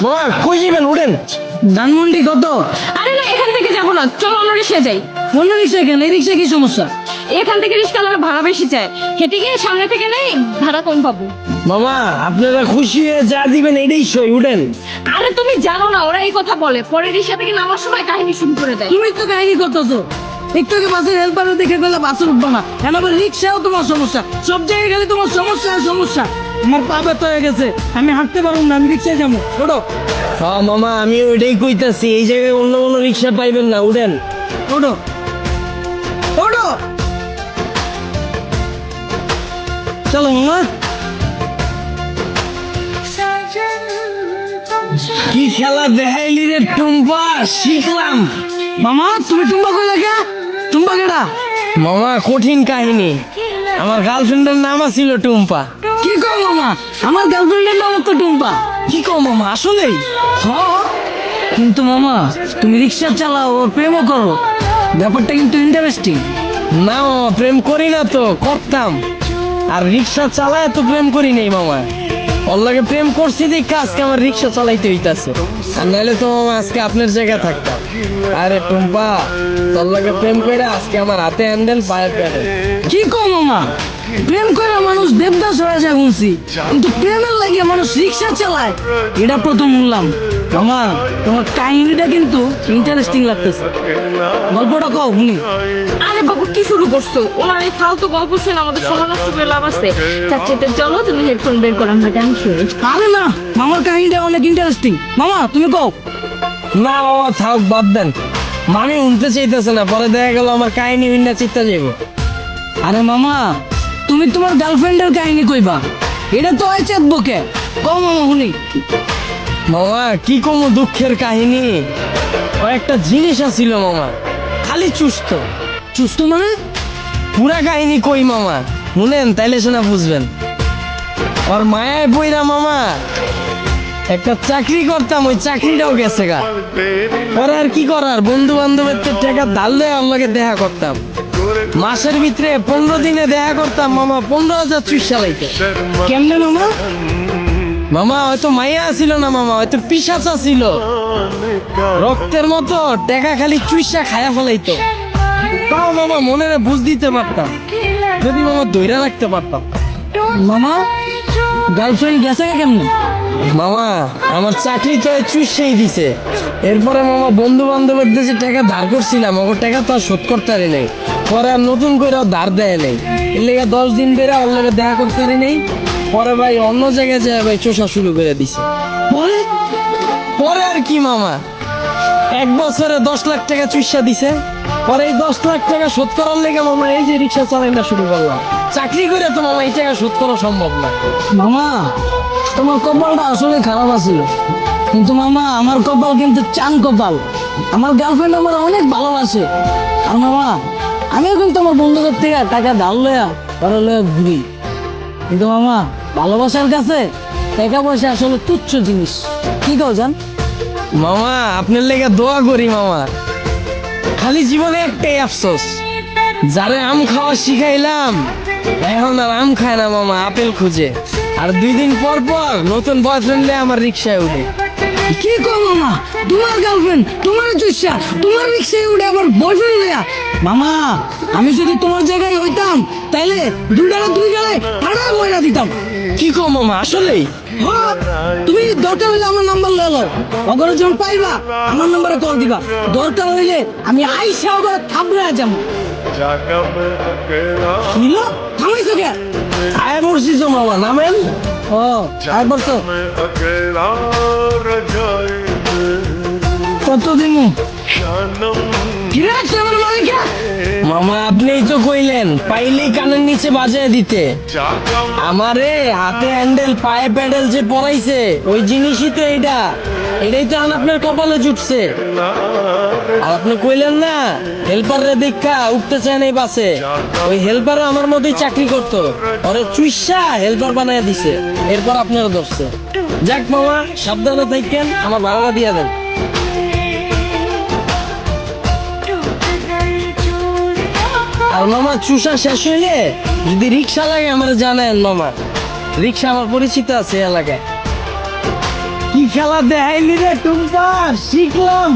মামা কই যাবেন? উঠেন। ধানমন্ডি কত? আরে না, এখান থেকে যাবো না, চলো অন্য রিক্সায় যাই। অন্য রিক্সা কেন? এই রিক্সা কি সমস্যা? এখান থেকে রিক্সাওয়ালারা ভাড়া বেশি চায়, হেঁটে গিয়ে সামনে থেকে নেই, ভাড়া কম পাবো। মামা আপনারা খুশি হয়ে যা দিবেন এটাই সই, উঠেন। আরে তুমি জানো না, ওরা এই কথা বলে, পরে রিক্সা থেকে নামার সময় কাহিনী শুরু করে দেয়। তুমি তো কাহিনী করতেছো। একটু আগে বাসের হেল্পারে দেখে গেলে বাসে উঠবো না, কেন আবার রিক্সাও তোমার সমস্যা, সব জায়গায় গেলে তোমার সমস্যা আর সমস্যা। আমার পা ব্যথা হয়ে গেছে, আমি হাঁটতে পারবো না, আমি রিক্সায় যাবো। ওঠো হ্যাঁ মামা, আমি ওইটাই কইতাছি, এই জায়গায় অন্য কোনো রিক্সা পাইবেন না, উঠেন। ওঠো ওঠো, চলো মামা। কি খেলা দেখাইলি রে টুম্পা, শিখলাম। মামা তুমি টুম্বা কই লাগে? টুম্বা কেডা? মামা কঠিন কাহিনী, আমার গার্লফ্রেন্ডের নাম ছিল টুম্পা। কি কও মামা? আমার গার্লফ্রেন্ডের নাম তো টুম্পা। কি কও মামা, আসলেই? হ্যাঁ, কিন্তু মামা তুমি রিক্সা চালাও ও প্রেমও করো, ব্যাপারটা কিন্তু ইন্টারেস্টিং। না মামা, প্রেম করি না তো, করতাম। আর রিক্সা চালায় তো প্রেম করি নাই মামা, ওর লাগে প্রেম করছি দেখে আজকে আমার রিক্সা চালাইতে হইতাছে, আর নাহলে তো মামা আজকে আপনার জায়গায় থাকতাম। আরে টুম্পা, তোর লাগে প্রেম কইরা আজকে আমার হাতে হ্যান্ডেল পায়ে প্যাডেল। কি কও মামা? প্রেম করে মানুষ দেবদাস হয়ে যায় শুনছি, কিন্তু প্রেমের লাগে মানুষ রিক্সা চালায় এটা প্রথম শুনলাম। মামা তোমার কাহিনীটা কিন্তু ইন্টারেস্টিং লাগতেছে, গল্পটা কও শুনি। আরে বাবু কি শুরু করছো? ওনার এই ফালতু গল্প শুনে আমাদের সময় নষ্ট করে লাভ আছে। চাচিতে চলো, তুমি হেডফোন বের করো, আমরা গান শুনি। আরে না, মামার কাহিনীটা অনেক ইন্টারেস্টিং, মামা তুমি কও। না মামা থাক, বাদ দেন, মামি উনতে চাইতেছে না, পরে দেখা গেল আমার কাহিনী উন্না চিত্তা যাইব। আরে মামা তুমি তোমার গার্লফ্রেন্ডের কাহিনী কইবা, এটা তো হয় চেতবকে, কও মামা শুনি। মামা কি কমু দুঃখের কাহিনী, ও একটা জিনিস আছিল মামা, খালি চুস্ত। চুস্ত মানে? পুরা কাহিনী কই মামা, শুনেন তাইলে শোনা বুঝবেন। ওর মায়ায় বইরা মামা একটা চাকরি করতাম, ওই চাকরিটাও গেছে গা। পরে আর কি করার, বন্ধু বান্ধবের তো টাকা ধারলে আমাকে দেখা করতাম, মাসের ভিতরে 15 দিনে দেখা করতাম মামা 15,000 চুইস চালাইতে। কেমনে মামা? মামা হয়তো মাইয়া ছিল না মামা, হয়তো পিসাচা ছিল, রক্তের মতো টাকা খালি চুইসা খায়া ফেলাইতো। তাও মামা মনের বুঝ দিতে পারতাম, যদি মামা ধৈর্য রাখতে পারতাম। মামা গার্লফ্রেন্ড গেছে কেমনে? মামা আমার চাকরি তো চুইসাই দিছে, এরপরে মামা বন্ধু বান্ধবের দেশে টাকা ধার করছিলাম, ওর টাকা তো আর শোধ করতে পারি নাই, পরে আর নতুন করে ধার দেয় নাই, এর লেগে 10 দিন ধরে ওর লগে দেখা করতে পারি নাই। পরে ভাই অন্য জায়গায় যায় ভাই চোষা শুরু করে দিছে। পরে? পরে আর কি মামা, 1 বছরে 10 লাখ টাকা চুইসা দিছে, পরে এই 10 লাখ টাকা শোধ করার লেগে মামা এই যে রিক্সা চালাইনা শুরু করলাম। চাকরি করে তো মামা এই টাকা শোধ করা সম্ভব না। মামা তোমার কপালটা আসলে খারাপ আছিল, কিন্তু মামা আমার কপাল কিন্তু চান কপাল, আমার গার্লফ্রেন্ড আমার অনেক ভালোবাসে। আর মামা আমিও কিন্তু আমার বন্ধুদের থেকে টাকা ধার লয়া ওরা লয়া ঘুরি, কিন্তু মামা ভালোবাসার কাছে টাকা পয়সা আসলে তুচ্ছ জিনিস, কি কও জান? মামা আপনার লেগে দোয়া করি মামা, খালি জীবনে একটাই আফসোস, যারে আম খাওয়া শিখাইলাম এখন আর আম খায় না মামা, আপেল খুঁজে। আর 2 দিন পর পর নতুন বয়ফ্রেন্ড আমার রিক্সায় উঠে। কি কও মামা, তোমার গার্লফ্রেন্ড তোমার চুষা তোমার রিক্সায় উঠে আবার বয়ফ্রেন্ড লয়া? মামা আমি যদি তোমার জায়গায় হইতাম তাইলে দুই গেলে ঠাড়া ময়না দিতাম। কি কো মামা, আসলেই? হ্যাঁ, তুমি দরকার হইলে আমার নাম্বার লয়ে লও, অগরে যখন পাইবা আমার নাম্বারে কল দিবা, দরকার হইলে আমি আইসা ওগরে থাবড়া যাবো। নিলো থামাইছো কে? আয় বসছি তো মামা, নামেন। ও আর বলছো কত দিন মামা আপনিই তো কইলেন পাইলেই কানের নিচে বাজায় দিতে, আমারে হাতে হ্যান্ডেল পায়ে প্যাডেল যে পড়াইছে ওই জিনিসই তো এইটা, এটাই তো এখন আপনার কপালে জুটছে। আর আপনি কইলেন না হেল্পাররে দেখা উঠতে চায় না এই বাসে, ওই হেল্পারও আমার মতোই চাকরি করতো, ওরে চুইসা হেল্পার বানায় দিছে, এরপর আপনারা ধরছে। যাক মামা সাবধানে থাকেন, আমার ভাড়াটা দিয়ে দেন। আর মামা চুষা শেষ হইলে যদি রিক্সা লাগে আমার জানেন মামা, রিক্সা আমার পরিচিত আছে এলাকায়। কি খেলা দেখাইলি রে টুম্পা, শিখলাম।